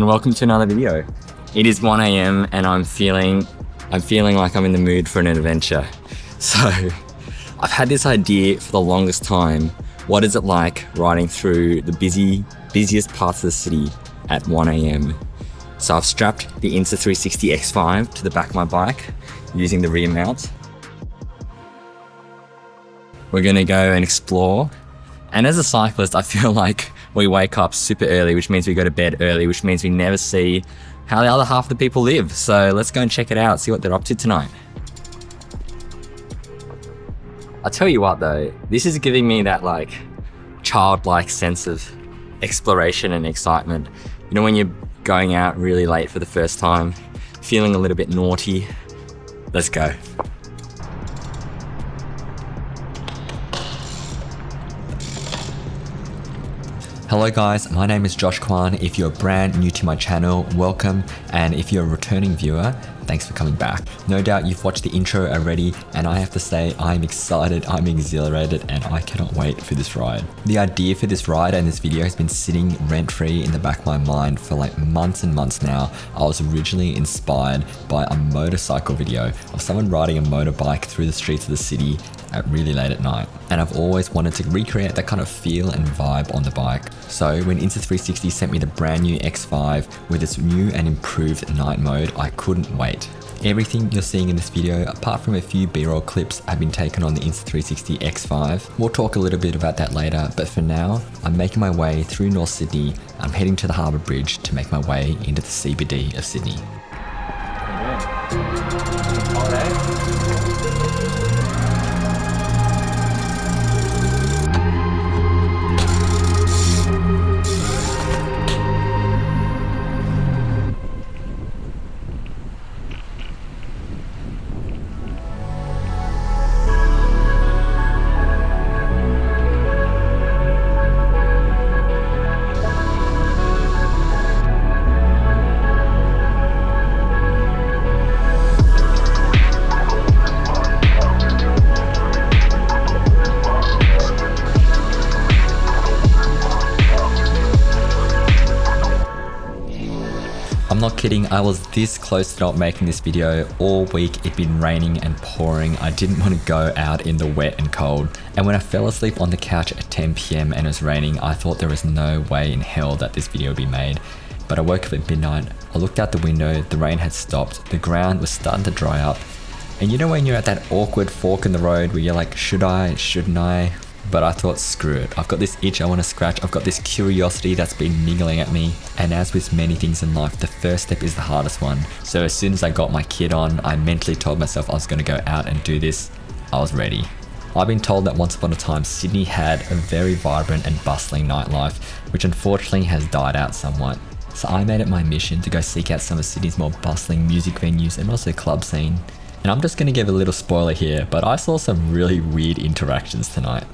welcome to another video. It is 1 AM and I'm feeling like I'm in the mood for an adventure. So I've had this idea for the longest time. What is it like riding through the busiest parts of the city at 1 AM? So I've strapped the Insta360 X5 to the back of my bike using the rear mount. We're gonna go and explore. And as a cyclist, I feel like we wake up super early, which means we go to bed early, which means we never see how the other half of the people live. So let's go and check it out, see what they're up to tonight. I'll tell you what though, this is giving me that like childlike sense of exploration and excitement. You know, when you're going out really late for the first time, feeling a little bit naughty. Let's go. Hello guys, my name is Josh Kwan. If you're brand new to my channel, welcome. And if you're a returning viewer, thanks for coming back. No doubt you've watched the intro already, and I have to say I'm excited, I'm exhilarated, and I cannot wait for this ride. The idea for this ride and this video has been sitting rent-free in the back of my mind for like months and months now. I was originally inspired by a motorcycle video of someone riding a motorbike through the streets of the city at really late at night. And I've always wanted to recreate that kind of feel and vibe on the bike. So when Insta360 sent me the brand new X5 with its new and improved night mode, I couldn't wait. Everything you're seeing in this video, apart from a few B-roll clips, have been taken on the Insta360 X5. We'll talk a little bit about that later, but for now, I'm making my way through North Sydney. I'm heading to the Harbour Bridge to make my way into the CBD of Sydney. I'm not kidding, I was this close to not making this video. All week it'd been raining and pouring. I didn't want to go out in the wet and cold. And when I fell asleep on the couch at 10 PM and it was raining, I thought there was no way in hell that this video would be made. But I woke up at midnight, I looked out the window, the rain had stopped, the ground was starting to dry up. And you know when you're at that awkward fork in the road where you're like, should I, shouldn't I? But I thought, screw it. I've got this itch I want to scratch. I've got this curiosity that's been niggling at me. And as with many things in life, the first step is the hardest one. So as soon as I got my kit on, I mentally told myself I was going to go out and do this. I was ready. I've been told that once upon a time, Sydney had a very vibrant and bustling nightlife, which unfortunately has died out somewhat. So I made it my mission to go seek out some of Sydney's more bustling music venues and also club scene. And I'm just going to give a little spoiler here, but I saw some really weird interactions tonight.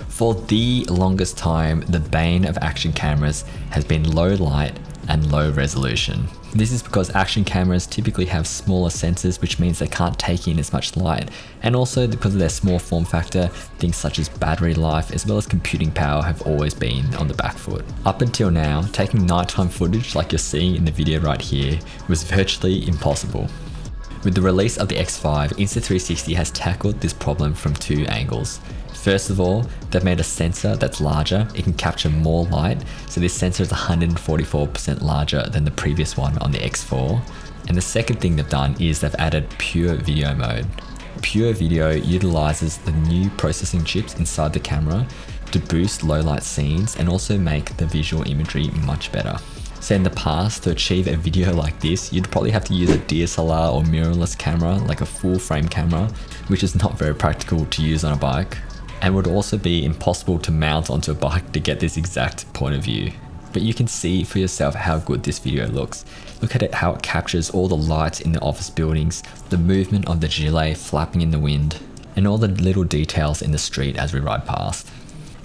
For the longest time, the bane of action cameras has been low light and low resolution. This is because action cameras typically have smaller sensors, which means they can't take in as much light. And also because of their small form factor, things such as battery life as well as computing power have always been on the back foot. Up until now, taking nighttime footage like you're seeing in the video right here was virtually impossible. With the release of the X5, Insta360 has tackled this problem from two angles. First of all, they've made a sensor that's larger. It can capture more light. So this sensor is 144% larger than the previous one on the X4. And the second thing they've done is they've added pure video mode. Pure video utilizes the new processing chips inside the camera to boost low light scenes and also make the visual imagery much better. So in the past, to achieve a video like this, you'd probably have to use a DSLR or mirrorless camera, like a full frame camera, which is not very practical to use on a bike. And would also be impossible to mount onto a bike to get this exact point of view. But you can see for yourself how good this video looks. Look at it, how it captures all the lights in the office buildings, the movement of the gilet flapping in the wind, and all the little details in the street as we ride past.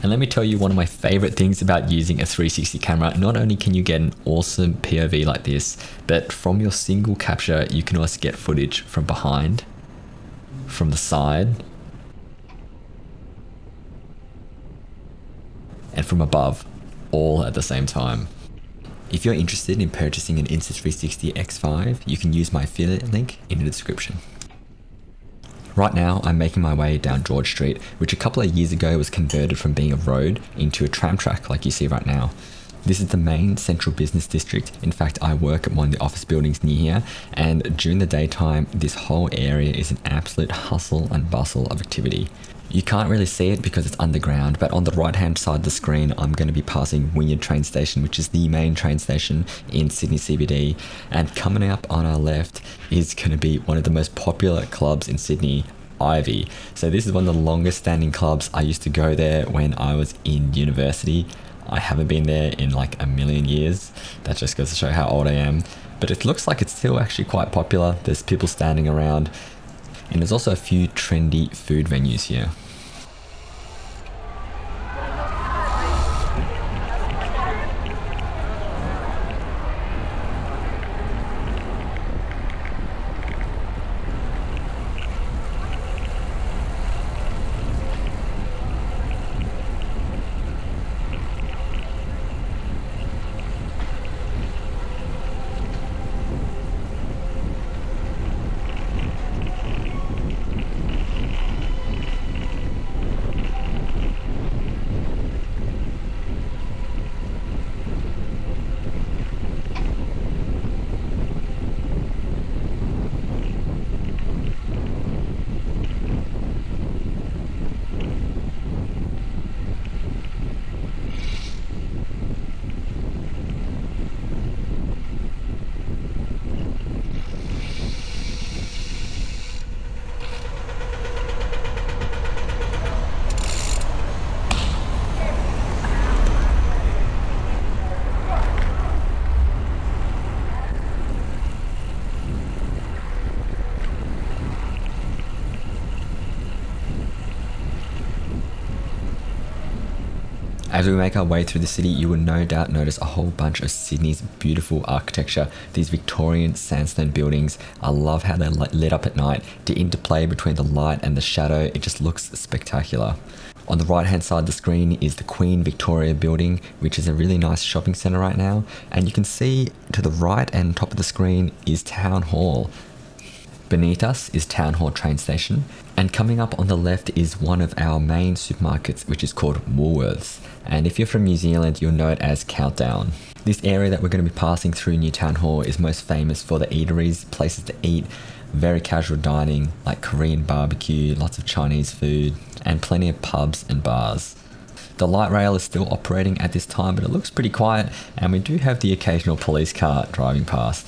And let me tell you one of my favorite things about using a 360 camera. Not only can you get an awesome POV like this, but from your single capture, you can also get footage from behind, from the side, and from above, all at the same time. If you're interested in purchasing an Insta360 X5, you can use my affiliate link in the description. Right now, I'm making my way down George Street, which a couple of years ago was converted from being a road into a tram track like you see right now. This is the main central business district. In fact, I work at one of the office buildings near here, and during the daytime, this whole area is an absolute hustle and bustle of activity. You can't really see it because it's underground, but on the right hand side of the screen, I'm going to be passing Wynyard train station, which is the main train station in Sydney CBD. And coming up on our left is going to be one of the most popular clubs in Sydney, Ivy. So this is one of the longest standing clubs. I used to go there when I was in university. I haven't been there in like a million years. That just goes to show how old I am. But it looks like it's still actually quite popular. There's people standing around. And there's also a few trendy food venues here. As we make our way through the city, you will no doubt notice a whole bunch of Sydney's beautiful architecture. These Victorian sandstone buildings, I love how they're lit up at night. The interplay between the light and the shadow, it just looks spectacular. On the right hand side of the screen is the Queen Victoria building, which is a really nice shopping centre right now. And you can see to the right and top of the screen is Town Hall. Beneath us is Town Hall train station, and coming up on the left is one of our main supermarkets, which is called Woolworths. And if you're from New Zealand, you'll know it as Countdown. This area that we're going to be passing through near Town Hall is most famous for the eateries, places to eat, very casual dining like Korean barbecue, lots of Chinese food, and plenty of pubs and bars. The light rail is still operating at this time, but it looks pretty quiet, and we do have the occasional police car driving past.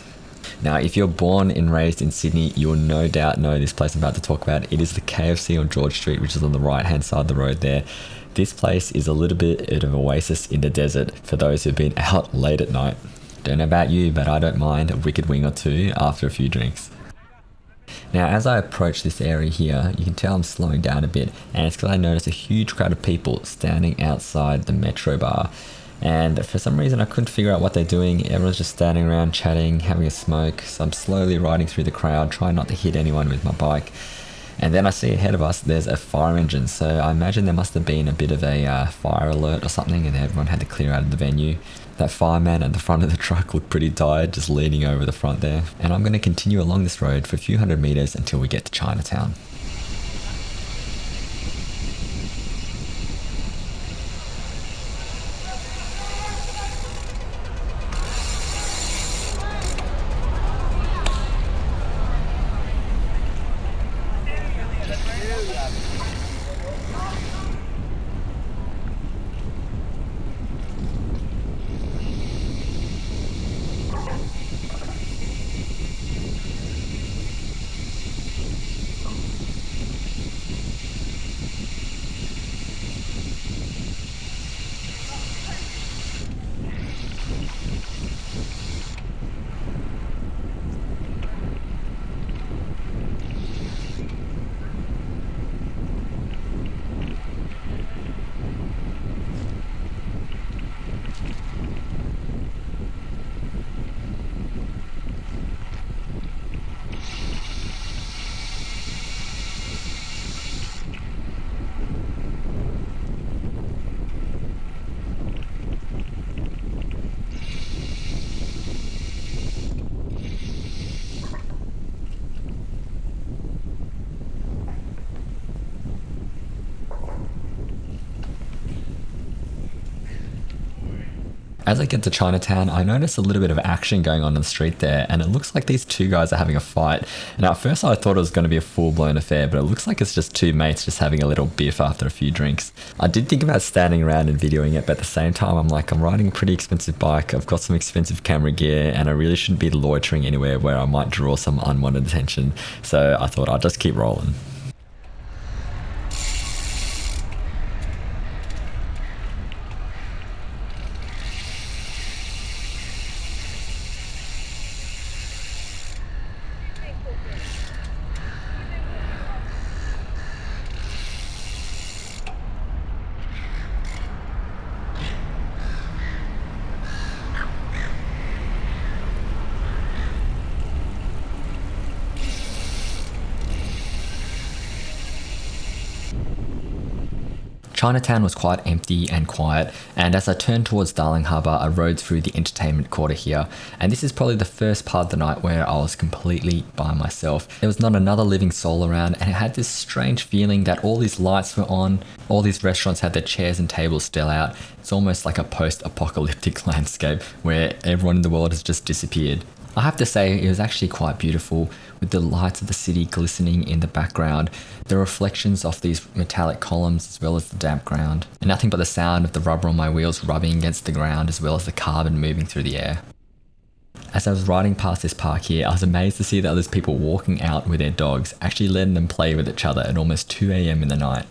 Now, if you're born and raised in Sydney, you'll no doubt know this place I'm about to talk about. It is the KFC on George Street, which is on the right hand side of the road there. This place is a little bit of an oasis in the desert for those who've been out late at night. Don't know about you, but I don't mind a wicked wing or two after a few drinks. Now, as I approach this area here, you can tell I'm slowing down a bit, and it's because I notice a huge crowd of people standing outside the Metro bar. And for some reason I couldn't figure out what they're doing. Everyone's just standing around chatting, having a smoke. So I'm slowly riding through the crowd, trying not to hit anyone with my bike. And then I see ahead of us there's a fire engine, so I imagine there must have been a bit of a fire alert or something, and everyone had to clear out of the venue. That fireman at the front of the truck looked pretty tired, just leaning over the front there. And I'm going to continue along this road for a few hundred meters until we get to Chinatown. As I get to Chinatown, I notice a little bit of action going on in the street there, and it looks like these two guys are having a fight. And at first I thought it was going to be a full-blown affair, but it looks like it's just two mates just having a little biff after a few drinks. I did think about standing around and videoing it, but at the same time I'm like, I'm riding a pretty expensive bike, I've got some expensive camera gear, and I really shouldn't be loitering anywhere where I might draw some unwanted attention. So I thought I'd just keep rolling. Chinatown was quite empty and quiet, and as I turned towards Darling Harbour, I rode through the entertainment quarter here, and this is probably the first part of the night where I was completely by myself. There was not another living soul around, and it had this strange feeling that all these lights were on, all these restaurants had their chairs and tables still out. It's almost like a post-apocalyptic landscape where everyone in the world has just disappeared. I have to say it was actually quite beautiful, with the lights of the city glistening in the background, the reflections of these metallic columns as well as the damp ground, and nothing but the sound of the rubber on my wheels rubbing against the ground as well as the carbon moving through the air. As I was riding past this park here, I was amazed to see that there's people walking out with their dogs, actually letting them play with each other at almost 2 AM in the night.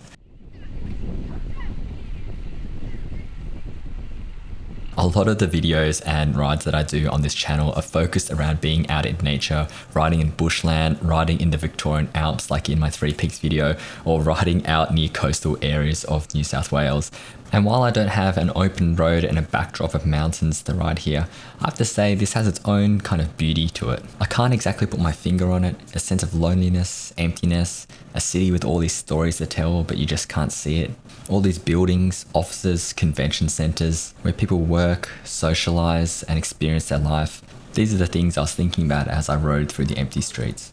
A lot of the videos and rides that I do on this channel are focused around being out in nature, riding in bushland, riding in the Victorian Alps like in my Three Peaks video, or riding out near coastal areas of New South Wales. And while I don't have an open road and a backdrop of mountains to ride here, I have to say this has its own kind of beauty to it. I can't exactly put my finger on it, a sense of loneliness, emptiness, a city with all these stories to tell but you just can't see it. All these buildings, offices, convention centres, where people work, socialise and experience their life. These are the things I was thinking about as I rode through the empty streets.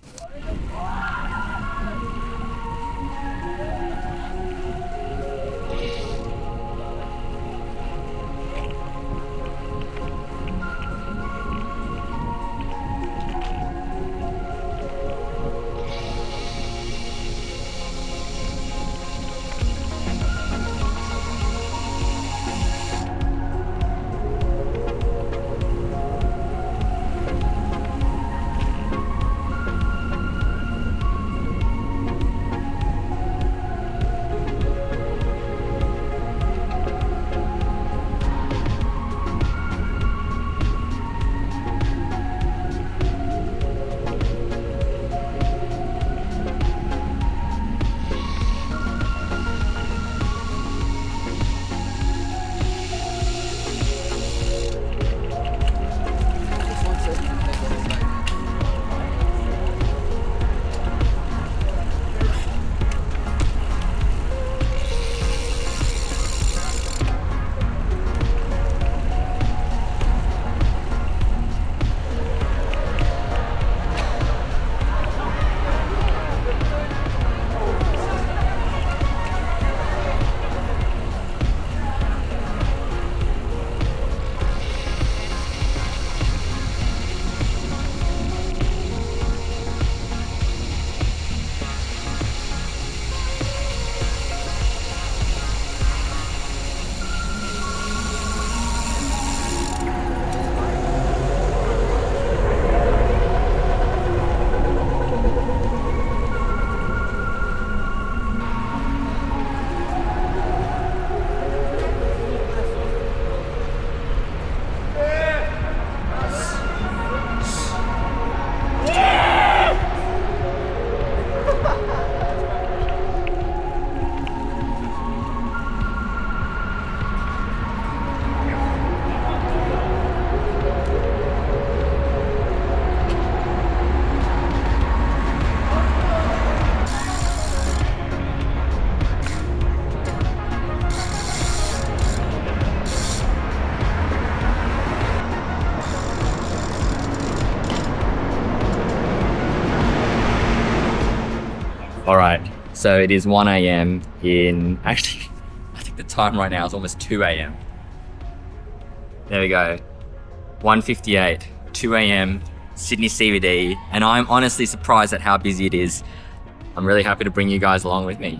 All right, so it is 1 AM actually, I think the time right now is almost 2 AM. There we go. 1:58, 2 a.m, Sydney CBD, and I'm honestly surprised at how busy it is. I'm really happy to bring you guys along with me.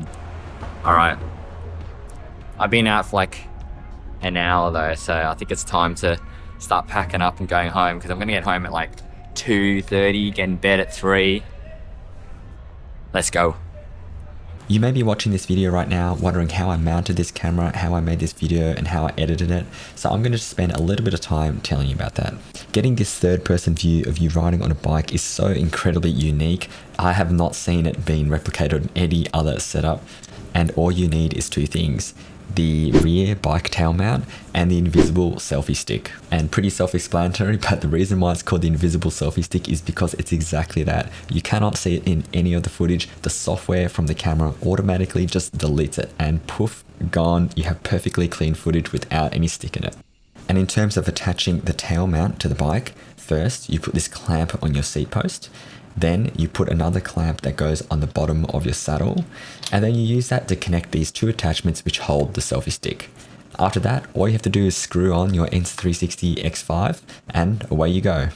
All right. I've been out for like an hour though, so I think it's time to start packing up and going home, because I'm gonna get home at like 2:30, get in bed at 3. Let's go. You may be watching this video right now wondering how I mounted this camera, how I made this video, and how I edited it. So I'm going to spend a little bit of time telling you about that. Getting this third person view of you riding on a bike is so incredibly unique. I have not seen it being replicated in any other setup. And all you need is two things: the rear bike tail mount and the invisible selfie stick. And pretty self-explanatory, but the reason why it's called the invisible selfie stick is because it's exactly that. You cannot see it in any of the footage. The software from the camera automatically just deletes it, and poof, gone. You have perfectly clean footage without any stick in it. And in terms of attaching the tail mount to the bike, first you put this clamp on your seat post. Then you put another clamp that goes on the bottom of your saddle, and then you use that to connect these two attachments which hold the selfie stick. After that, all you have to do is screw on your Insta360 X5 and away you go.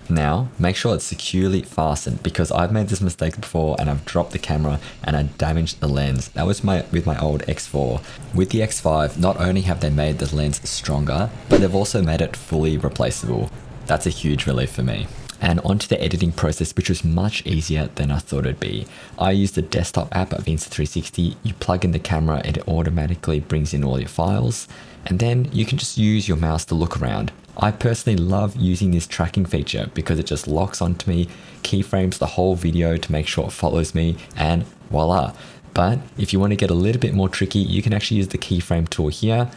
Now, make sure it's securely fastened, because I've made this mistake before and I've dropped the camera and I damaged the lens. That was with my old X4. With the X5, not only have they made the lens stronger, but they've also made it fully replaceable. That's a huge relief for me. And onto the editing process, which was much easier than I thought it'd be. I used the desktop app of Insta360. You plug in the camera and it automatically brings in all your files, and then you can just use your mouse to look around. I personally love using this tracking feature because it just locks onto me, keyframes the whole video to make sure it follows me, and voila. But if you want to get a little bit more tricky, you can actually use the keyframe tool here,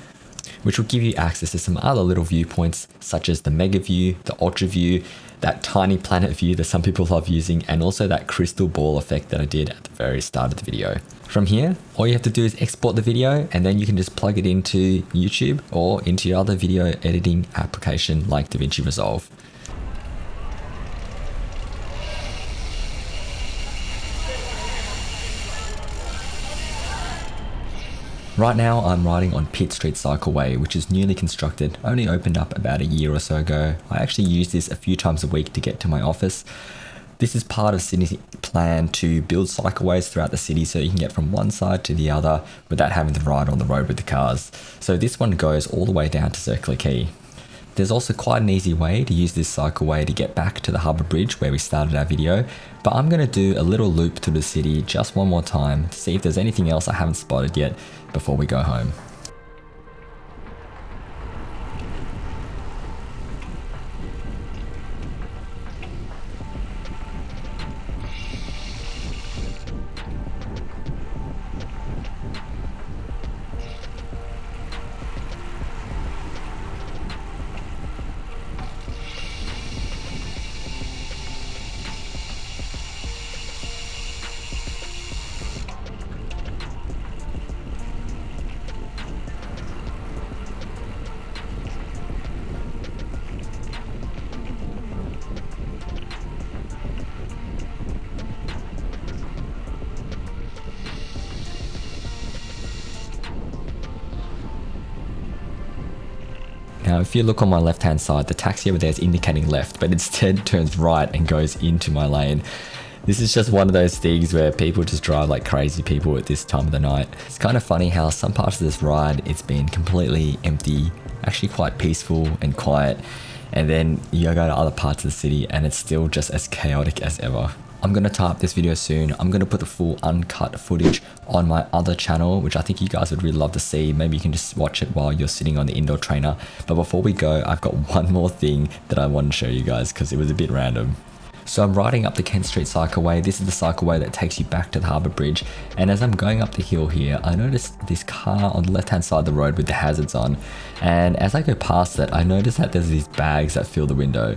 which will give you access to some other little viewpoints, such as the mega view, the ultra view, that tiny planet view that some people love using, and also that crystal ball effect that I did at the very start of the video. From here, all you have to do is export the video, and then you can just plug it into YouTube or into your other video editing application like DaVinci Resolve. Right now I'm riding on Pitt Street Cycleway, which is newly constructed, only opened up about a year or so ago. I actually use this a few times a week to get to my office. This is part of Sydney's plan to build cycleways throughout the city so you can get from one side to the other without having to ride on the road with the cars. So this one goes all the way down to Circular Quay. There's also quite an easy way to use this cycleway to get back to the Harbour Bridge where we started our video, but I'm going to do a little loop to the city just one more time to see if there's anything else I haven't spotted yet before we go home. Now, if you look on my left hand side, the taxi over there is indicating left, but instead turns right and goes into my lane. This is just one of those things where people just drive like crazy people at this time of the night. It's kind of funny how some parts of this ride, it's been completely empty, actually quite peaceful and quiet. And then you go to other parts of the city and it's still just as chaotic as ever. I'm going to tie up this video soon. I'm going to put the full uncut footage on my other channel, which I think you guys would really love to see. Maybe you can just watch it while you're sitting on the indoor trainer. But before we go, I've got one more thing that I want to show you guys because it was a bit random. So I'm riding up the Kent Street Cycleway. This is the cycleway that takes you back to the Harbour Bridge. And as I'm going up the hill here, I noticed this car on the left-hand side of the road with the hazards on. And as I go past it, I notice that there's these bags that fill the window.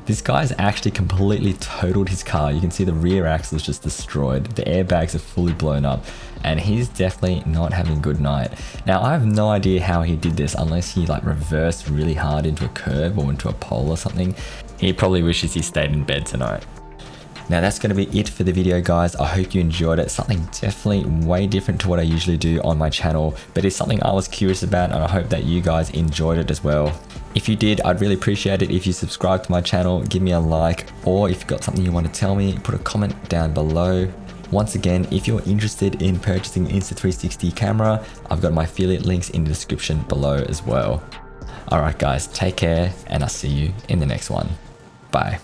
This guy's actually completely totaled his car. You can see the rear axle is just destroyed. The airbags are fully blown up and he's definitely not having a good night. Now, I have no idea how he did this unless he like reversed really hard into a curb or into a pole or something. He probably wishes he stayed in bed tonight. Now that's going to be it for the video, guys. I hope you enjoyed it. Something definitely way different to what I usually do on my channel, but it's something I was curious about, and I hope that you guys enjoyed it as well. If you did, I'd really appreciate it if you subscribe to my channel, give me a like, or if you've got something you want to tell me, put a comment down below. Once again, if you're interested in purchasing Insta360 camera, I've got my affiliate links in the description below as well. Alright guys, take care, and I'll see you in the next one. Bye.